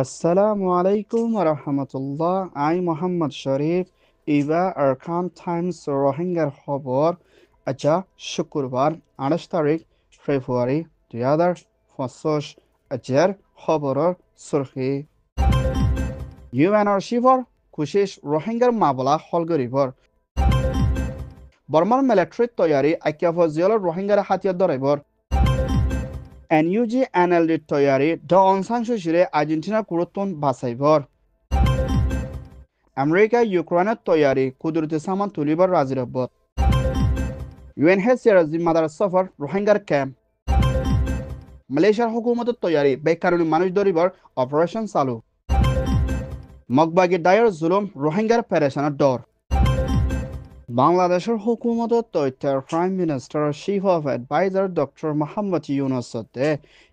আসসালামু আলাইকুম রহমতুল্লাহ। I Mohammad Sharif. Iba Arkan Times রোহিঙ্গার খবর। আচ্ছা, শুক্রবার 28 তারিখ ফেব্রুয়ারি 2025 আজের খবরের সুরখি ইউএনআরসিভর কুশিস রোহিঙ্গার মামলা হলগরিভর বর্মার মিলিটারি তৈয়ারি আইকিয়াফর জিয়লর রোহিঙ্গার হাতিয়ার ধরাইবর এনইউজি এনএলডি তৈয়ারি ড অনসান সুশিরে আর্জেন্টিনার কুরুত্তন বাসাইভর আমেরিকা ইউক্রেনের তৈয়ারি কুদরতি সামান তুলিবার রাজি রব্বত ইউএনএইচসিআর জিম্মাদার সফর রোহিঙ্গার ক্যাম্প মালয়েশিয়ার হুকুমতের তৈয়ারি বেকারণী মানুষ ধরিবার অপারেশন চালু মগবাগি দায়ের জুলুম রোহিঙ্গার পেরেশানের ডর বাংলাদেশের হুকুমতের তথ্যের prime minister chief of adviser doctor Mohammad Yunus সদ্দে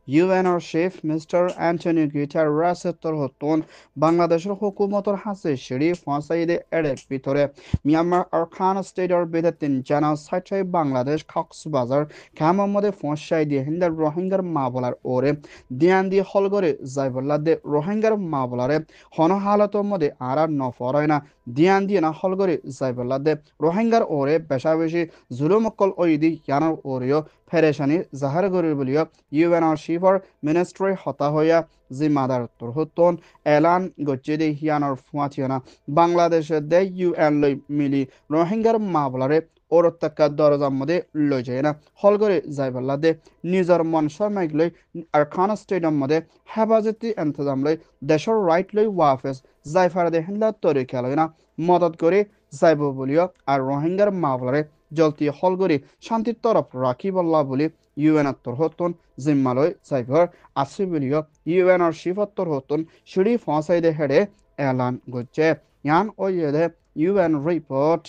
ইউএনর চিফ মিস্টার অ্যান্টনি গুতেরেসের তরফতন বাংলাদেশের হুকুমতের হাসে সিঁড়ি ফসাইদে এড়ের ভিতরে মিয়ানমার আরকান স্টেটের বিদেতিন জানা সাইট্রাই বাংলাদেশ কক্সবাজার খামমদে ফসাই দিয়ে হিন্দার রোহিঙ্গার মাবলার ওরে দিয়ান দিয়ে হলগরে যাইবল্লা দে রোহিঙ্গার মাবলারে হন হালতর মধ্যে আর নফরায় না দিয়ান দিয়ে না হলগরে যাইবল্লা দে রোহিঙ্গার ওরে বেশা বেশি জুলুমকল ওইদি ইয়ানোর ওরেও ফেরেশানি জাহার গরির বলিও ইউএনআর শিফর মিনিস্ট্রি হতা হইয়া জিম্মাদার তরহতন এলান গচ্ছে দে হিয়ানোর ফুয়াথিয়ানা বাংলাদেশের দে ইউএন লই মিলি রোহিঙ্গার মামলারে ওরত্তাকা দরজার মধ্যে লই যায় না হল করে যাইবাল্লা দে নিজের মন শর্মাইক লই আর খান স্টেডিয়াম মধ্যে হেফাজতি ইন্তজাম লই দেশের রাইট লই ওয়াফেস জাইফার দে হিন্দা তরি খেলয় না মদত করে যাইব বলিও আর রোহিঙ্গার মামলারে জলতি হল করে শান্তির তরফ রাখিবল্লা বলি ইউএনআর তরহতন জিম্মালয় যাইবর আছে বলিও ইউএনআর শিফর তরহতন সিঁড়ি ফসাইদে হেডে এলান গচ্ছে ইয়ান ওইদে UN report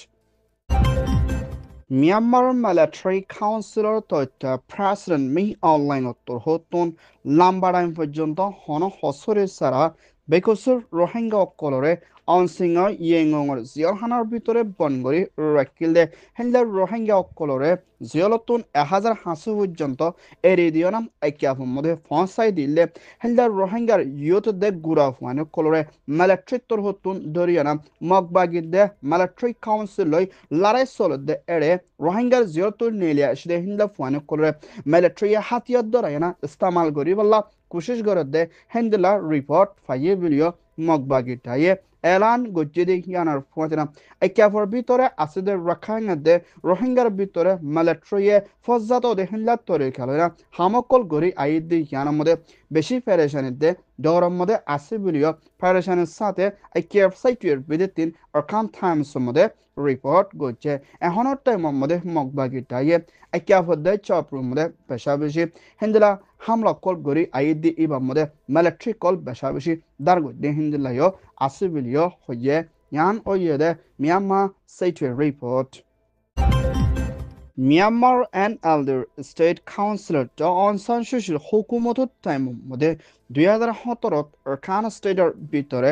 Myanmar military councillor তথ্য প্রেসিডেন্ট মি অনলাইন তরহতন লাম্বাডাইম পর্যন্ত হন হসরে সারা বেকসুর রোহিঙ্গা অকলরে অনসিংহ ইয়েঙর জিয়লহানার ভিতরে বনগরি রাখিল দে হেন্দার রোহিঙ্গা অকলরে জিয়লতুন 1000 পর্যন্ত এরিদিও নাম একিয়াফুর মধ্যে ফসাই দিলে হেন্দার রোহিঙ্গার ইয়ত দে গুড়া ফুয়ানো কলরে মিলিটারি তরহতুন দরিয়ানা মগবাগির দে মিলিটারি কাউন্সিল লই লড়াই চলত দে এড়ে রোহিঙ্গার জিয়লতুন নেলিয়া এসে হিন্দা ফুয়ানো কলরে মিলিটারি হাতিয়ার দরায়না ইস্তেমাল করি বল্লা কোশিশ করে দে হেন্দিলা রিপোর্ট ফাইয়ে বিলিও মগবাগি টাইয়ে এলান গজ্জে দে হিয়ানার ফুয়াতিনা একিয়াফর ভিতরে আসিদের রাখাইনা দে রোহিঙ্গার ভিতরে মিলিটারিয়ে ফজ্জাত দে হিন্দা তরি খেলনা হামকল গরি আইদ দে হিয়ানার মধ্যে বেশি পেরেশানির দে ডরম মধ্যে আসে বিলিও পেরেশানির সাথে একিয়াফ সাইটুয়ের বিদেতিন আরকান টাইমসের মধ্যে রিপোর্ট গজ্জে এখনের টাইমের মধ্যে মগবাগি টাইয়ে একিয়াফর দে চপরুর মধ্যে বেশা বেশি হিন্দিলা হামলা কল গরি আইদ দি ইবার মধ্যে মিলিটারি কল বেশা বেশি দারগো দে হিন্দিলাইও আসে বিলিও হইয়ে ইয়ান ওইদে মিয়ানমার সাইটুয়ের report Myanmar and elder state councillor Daw Aung সান সুচির হুকুমতের টাইমের মধ্যে 2017 আরকান স্টেটের ভিতরে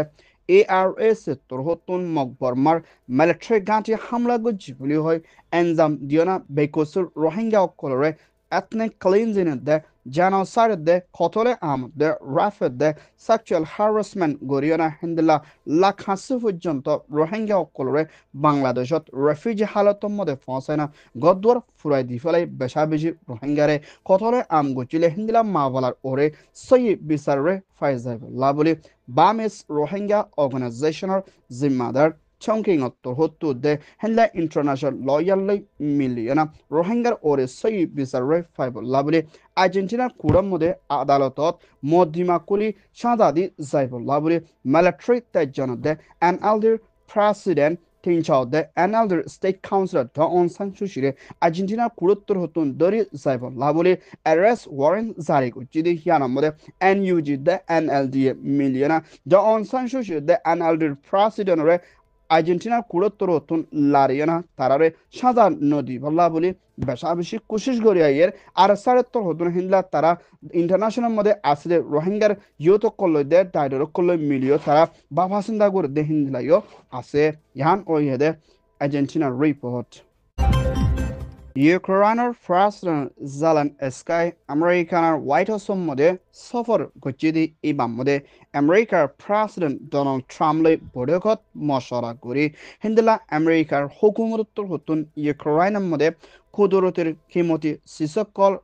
ARS তরহতুন মকবরমার মিলিটারি গাঁটি হামলা গজ্জি বলি হয় এনজাম দিয়না বেকসুর রোহিঙ্গা অকলরে ethnic cleansing de genocide de kotole am de rafet de sexual harassment goriona hindla লাখাসি পর্যন্ত রোহিঙ্গা অকলরে বাংলাদেশত রেফিউজি হালতর মধ্যে ফসাইনা গদ্দর ফুরাই দি ফেলাই বেশা বেশি রোহিঙ্গারে কতলে আম গচিলে হিন্দিলা মাওয়ালার ওরে সই বিচারে ফাইজাইবুল্লাহ বলি বামিস রোহিঙ্গা অর্গানাইজেশনের জিম্মাদার চংকিং তরহত্তর দে হেন্লা ইন্টারন্যাশনাল লয়াল মিলিয়না রোহিঙ্গার ওরে সই বিচারে ফাইবুল্লাহ বলি আর্জেন্টিনার কুড়ার মধ্যে আদালতত মধ্যিমা কুলি সাদাদি যাইবুল্লাহ বলি মিলিটারি তেজন দে এনএলডির প্রেসিডেন্ট তিনচাও দে এনএলডির স্টেট কাউন্সিলর ড অং সান সুচিরে আর্জেন্টিনার কুড়ত্তর হতুন দরি যাইবুল্লাহ বলি অ্যারেস্ট ওয়ারেন্ট জারি করছি দি হিয়ানার মধ্যে এনইউজি দে এনএলডি মিলিয়না ড অং সান সুচিরে দে এনএলডির প্রেসিডেন্টরে আর্জেন্টিনার কুড়ত্তর হতুন লারিয়ানা তারারে সাদা নদী বল্লা বলি বেশা বেশি কোশিশ করি আইয়ের আর সাড়েত্তর হতুন হিন্দলা তারা ইন্টারন্যাশনাল মধ্যে আসলে রোহিঙ্গার ইয়ত কল্লই দে ডাইডর কল্লই মিলিও তারা বাবাসিন্দা করে দে হিন্দলাইও আছে ইহান ওই হেদে আর্জেন্টিনার report Ukraine's President Zelensky Amerikaner White House mode safar gochidi ibam mode Americar President Donald Trump le bodekot mashara guri hindela Americar hukumatur hutun Ukraine mode kudorotir kimoti sisakol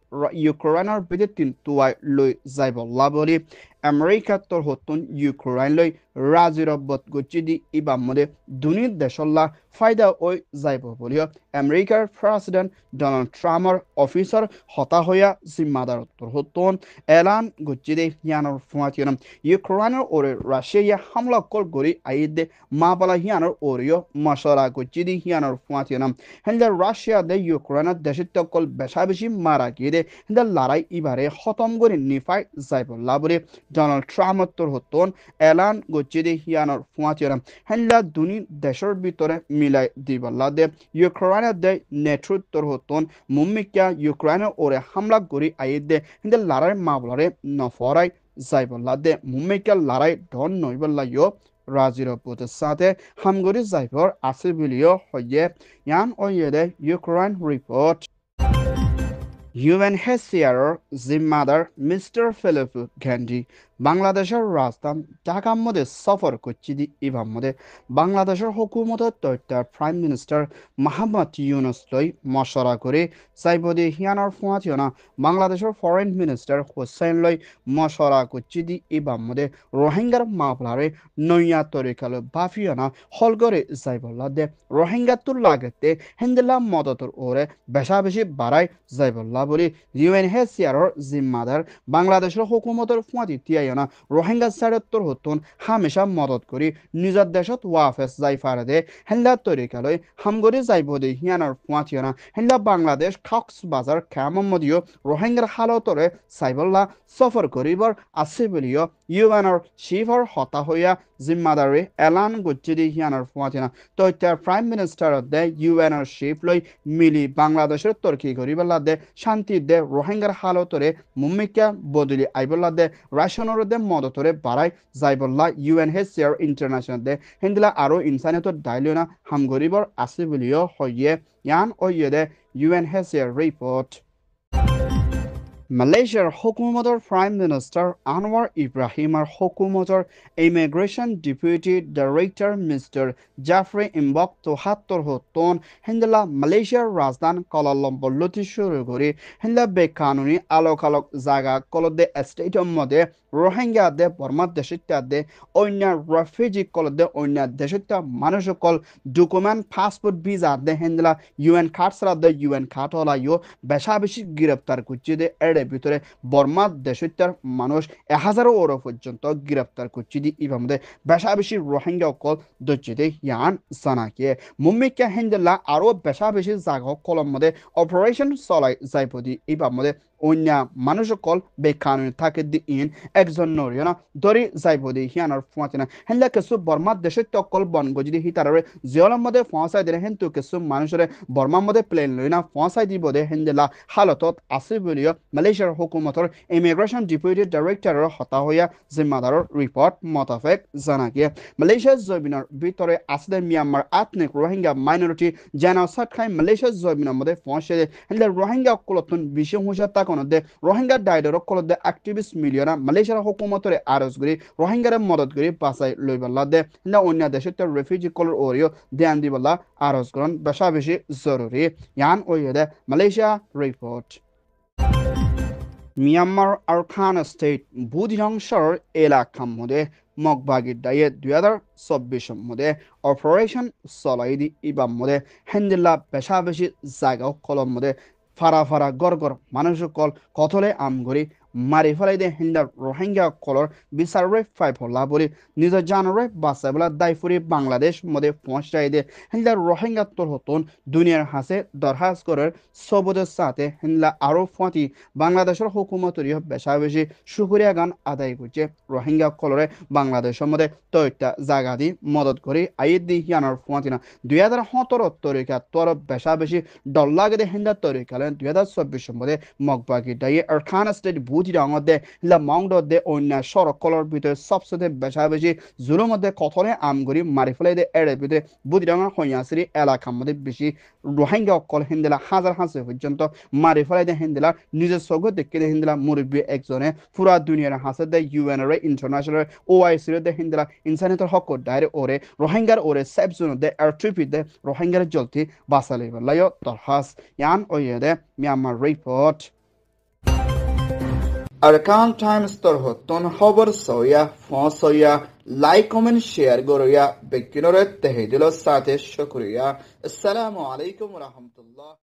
Ukraineর বিদিতিন তুয়াই লৈ যাইব লাবলি আমেরিকা তোর হতুন ইউক্রেন লৈ রাজিরব্বত গচ্ছিদি ইবাম মদে দুনির দেশল্লা ফায়দা ওই যাইব বলিও আমেরিকার প্রেসিডেন্ট ডোনাল্ড ট্রাম্পর অফিসার হতা হইয়া জিম্মাদার তোর হতুন এলান গচ্ছিদি হিয়ানোর ফুয়াতিয়নম ইউক্রেনের ওরে রাশিয়া হামলা কল গরি আইদে মাবালা হিয়ানোর ওরিও মশলা গচ্ছিদি হিয়ানোর ফুয়াতিয়নম হেন্দে রাশিয়া দে ইউক্রেনের দেশের তকল বেশা বেশি মারা গিয়ে দে হেন্দে লড়াই ইবারে খতম করে নিফাই যাইব লাবরে ডোনাল্ড ট্রাম্প তোর হতুন এলান গচ্ছিদি হিয়ানোর ফুয়াতিয়নম হেন্দা দুনি দেশের ভিতরে মিলাই দিবল্লা দে ইউক্রেনের দে নেতৃত্বর হতুন মুম্মিকা ইউক্রেনের ওরে হামলা গরি আইদে হেন্দে লড়াই মাবলারে নফরাই যাইবল্লা দে মুম্মিকা লড়াই ডন নইবল্লা ইয় রাজির পুতের সাথে হামগরি যাইবর আছে বলিও হইয়ে ইয়ান ওয়েদে ইউক্রেন রিপোর্ট UNHCR জিম্মাদার মিস্টার ফিলিপ গ্যান্ডি বাংলাদেশের রাজধানী ঢাকার মধ্যে সফর করছি ইভার মধ্যে বাংলাদেশের হুকুমতের তথ্য প্রাইম মিনিস্টার মাহমুদ ইউনুস লই মশরা করে চাইবদি হিয়ানোর ফুয়াতিয়না বাংলাদেশের ফরেন মিনিস্টার হোসেন লই মশরা করছি ইভার মধ্যে রোহিঙ্গার মামলারে নইয়া তরিকালে বাফিয়না হলগরে যাইবল্লা দে রোহিঙ্গা তুর লাগতে হিন্দিলা মদতর ওরে বেশা বেশি বাড়াই যাইবল্লা বলি ইউএনএইচসিআরের জিম্মাদার বাংলাদেশের হুকুমতের ফুয়াতি তিয়ায়না রোহিঙ্গা সাইডত্তর হতুন হামেশা মদত করি নিজের দেশত ওয়াফেস যাই ফারে দে হেল্লা তরিকালৈ হামগরি যাইব দে হিয়ানোর ফুয়াতিয়না হেল্লা বাংলাদেশ কক্সবাজার খেমমদিও রোহিঙ্গার হালতরে সাইবল্লা সফর করিবার আছে বলিও ইউএনর চিফর হতা হইয়া জিম্মাদারি এলান গুচ্ছি দি হিয়ানোর ফুয়াতিয়না তথ্য প্রাইম মিনিস্টার দে ইউএনর চিফ লৈ মিলি বাংলাদেশের তর্কি করিবল্লা দে শান্তি দে রোহিঙ্গার হালতরে মুম্মিকা বদলি আইবল্লা দে রাশনের দে মদতরে বাড়াই যাইবল্লা UNHCR ইন্টারন্যাশনাল দে হিন্দিলা আরো ইনসানিয়তর দাইলিয়না হামগরিবর আছে বলিও হইয়ে ইয়ান ওইয়ে দে UNHCR রিপোর্ট মালয়েছিয়ার হুকুমতৰ প্ৰাইম মিনিষ্টাৰ আনৱাৰ ইব্ৰাহিমৰ হুকুমতৰ ইমিগ্ৰেশ্যন ডেপুটি ডাইৰেক্টৰ মিষ্টাৰ জাফ্ৰে ইম্বক ৭৪ হতন হিন্দলা মালয়েছিয়ার রাজধানী কুয়ালালামপুর লতি শুরু করে হিন্দলা বেকানুনি আলোক জায়গা কলদে এস্টেটর মধ্যে রোহিঙ্গা দে বর্মার দেশিতা দে অন্য রেফিউজি কলদে অন্য দেশিতা মানুষ কল ডকুমেন্ট পাসপোর্ট ভিসা দে হিন্দলা UN কার্ডসরা দে UN কার্ড হলাইও বেশা বেশি গ্রেপ্তার করছে দে এর ভিতরে বর্মার দেশিতার মানুষ 1000 ওর পর্যন্ত গ্রেপ্তার করছে দি ইভার মধ্যে বেশা বেশি রোহিঙ্গা কল দচ্ছে দে ইয়ান সানাকে মুম্মিকা হিন্দলা আরো বেশা বেশি জায়গা কলম মধ্যে অপারেশন চলাই যাইপদি ইভার মধ্যে অন্য মানুষ কল বেকানুনি থাকে দি ইন একজন নরিয়না দরি যাইপদি হিয়ানোর ফুয়াতিনা হেনলা কিছু বর্মার দেশের তকল বন গজি হিতারে জিয়লম মধ্যে ফসাই দিলে হেন্তু কিছু মানুষের বর্মার মধ্যে প্লেন লই না ফসাই দিব দে হেন্দলা হালতত আছে বলিও মালয়েছিয়ার হুকুমতর ইমিগ্রেশন ডেপুটি ডাইরেক্টরের হতা হইয়া জিম্মাদারের রিপোর্ট মোতাবেক জানা গিয়ে মালয়েছিয়ার জমিনের ভিতরে আছে মিয়ানমার আথনিক রোহিঙ্গা মাইনরিটি জেনোসাইড খাই মালয়েছিয়ার জমিনের মধ্যে ফসে হেন্দলা রোহিঙ্গা কলতন বিশেষ হুঁশিয়ার তাকনদে রোহিঙ্গা ডাইডর কলদে অ্যাক্টিভিস্ট মিলিয়না মালয়েছিয়ার হুকুমতর আরজ করি রোহিঙ্গার মদত করি বাঁচাই লইবল্লা দে হেন্দলা অন্য দেশের রেফিউজি কলর ওরিও ধ্যান দিবল্লা আরজ করন বেশা বেশি জরুরি ইয়ান ওইদে Malaysia report Myanmar Arakan state ভূধিধ্বংসর এলাকার মধ্যে মগবাগির দায়ে 2024 মধ্যে অপারেশন চলাই দি ইবার মধ্যে হেন্দিল্লা বেশা বেশি জায়গা কলম মধ্যে ফারা ফারা গড় মানুষ কল কথলে আমগরি মারি ফেলাই দে হিন্দার রোহিঙ্গা কলর বিচারে ফাইভ হল্লা বলি নিজের জানরে বাঁচাই বলা দায়ফুরি বাংলাদেশ মধ্যে পৌঁছাই দে হিন্দার রোহিঙ্গা তোর হতন দুনিয়ার হাসে দরখাস্ত করার সবুদের সাথে হিন্দলা আরো ফাঁতি বাংলাদেশের হুকুমতরই বেশা বেশি সুপুরিয়া গান আদায় করছে রোহিঙ্গা কলরে বাংলাদেশের মধ্যে তৈটা জায়গা দি মদত করে আইদ দি হিয়ানোর ফাঁতি না 2017 তরিকা তোর বেশা বেশি ডল্লাগে দে হিন্দার তরিকালেন 2024 মধ্যে মগবাগি দায়ে আরখান স্টেট বুধ বুটি রঙতে হিলা মংড দে অন্য সড়ক কলর ভিতরে সবচেয়ে বেশি জুলোর মধ্যে কথলে আমগুড়ি মারি ফেলাই দে এর ভিতরে বুটি রঙের হইয়াসিরি এলাকার মধ্যে বেশি রোহিঙ্গা অকল হিন্দিলা হাজার হাজার পর্যন্ত মারি ফেলাই দে হিন্দিলা নিজের সগত দেখে দে হিন্দিলা মুরব্বী একজনে পুরা দুনিয়ার হাসে দে ইউএন রে ইন্টারন্যাশনাল ওআইসি রে দে হিন্দিলা ইনসানিয়তের হক ডাইরে ওরে রোহিঙ্গার ওরে সেফ জোন দে এয়ার ট্রিপ দে রোহিঙ্গার জলতি বাসালে বলায় তরহাস ইয়ান ওয়ে দে Myanmar report Arkan Times Torhoton Hover Soya, Fon Soya, like, comment, share, Goroya, Bekinore, Tehedilo Sate Shokuria. Assalamu alaikum wa rahmatullah.